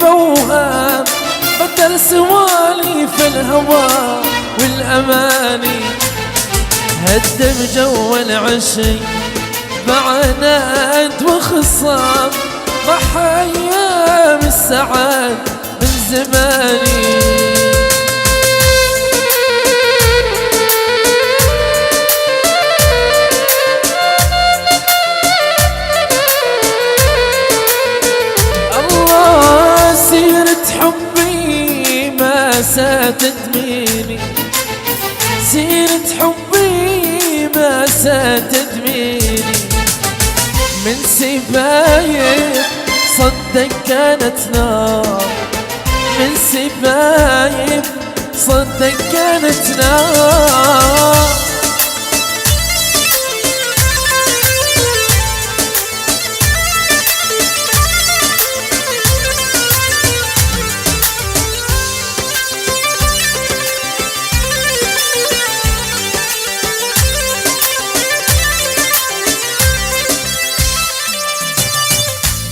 بوهام بدل سواليف الهوى والأماني، هدم جو العشق معناد وخصام، ضحى أيام السعاد من زماني. الله سيرة حبي ما ستدميني، سيرة حبي ما ستدميني، من سبايب صدق كانت نار، من سبايب صدق كانت نار.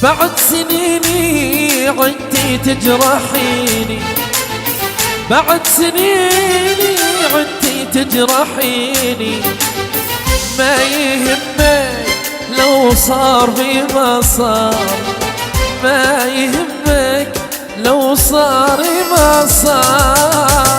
بعد سنيني عدتي تجرحيني، بعد سنيني عدتي تجرحيني، ما يهمك لو صار بما صار، ما يهمك لو صار ما صار.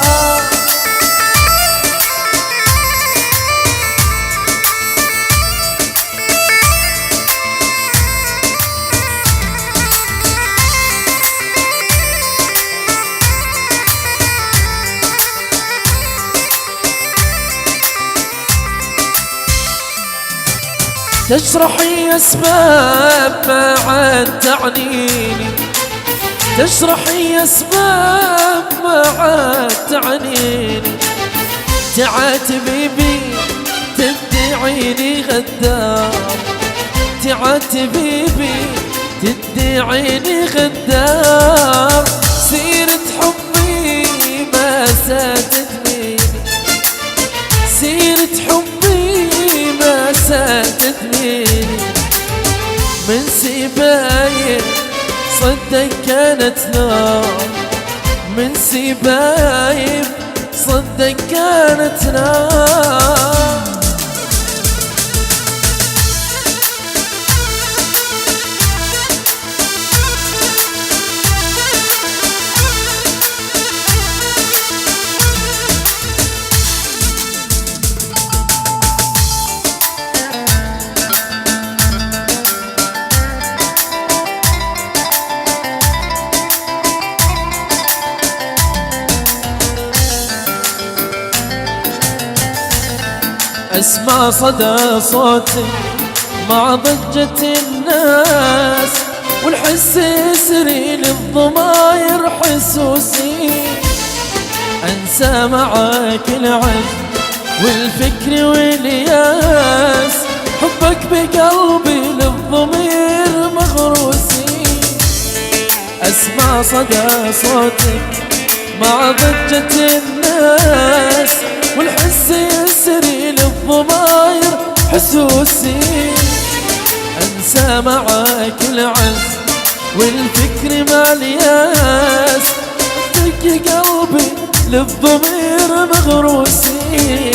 تشرحي أسباب ما عاد تعنيني، تشرحي أسباب ما عاد تعنيني، تعاتبي بي تدعيني غدار، تعاتبي بي تدعيني غدار، سيرة حبي ما ستدميني، سيرة حبي ما ستدميني، من سبايب صدق كانت نار، من سبايب صدق كانت نار. أسمع صدى صوتي مع ضجة الناس، والحس يسري للضماير حسوسي، أنسى معاك العز والفكر والياس، حبك بقلبي للضمير مغروسي. أسمع صدى صوتك مع ضجة الناس، والحس يسري للضماير حسوسي، أنسى معاك العز والفكر مع الياس، دق قلبي للضمير مغروسي.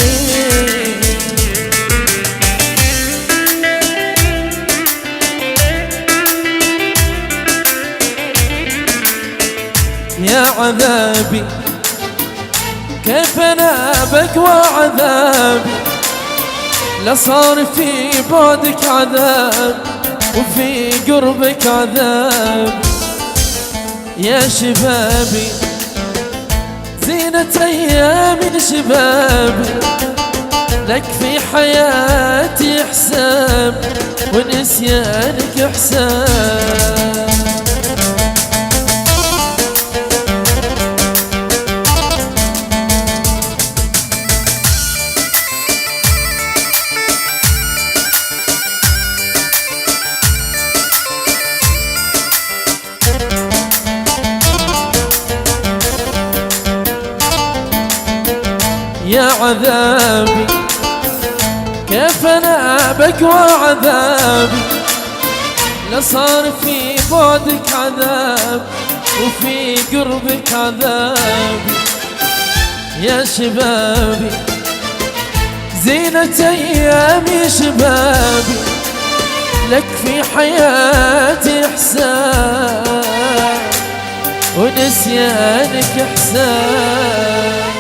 يا عذابي كيف انابك وعذابي، لصار في بعدك عذاب وفي قربك عذاب. يا شبابي زينة ايام شبابي، لك في حياتي حساب ونسيانك حساب. يا عذابي كيف انابك وعذابي، لصار في بعدك عذاب وفي قربك عذابي يا شبابي، زينة أيامي شبابي، لك في حياتي إحسان ونسيانك إحسان.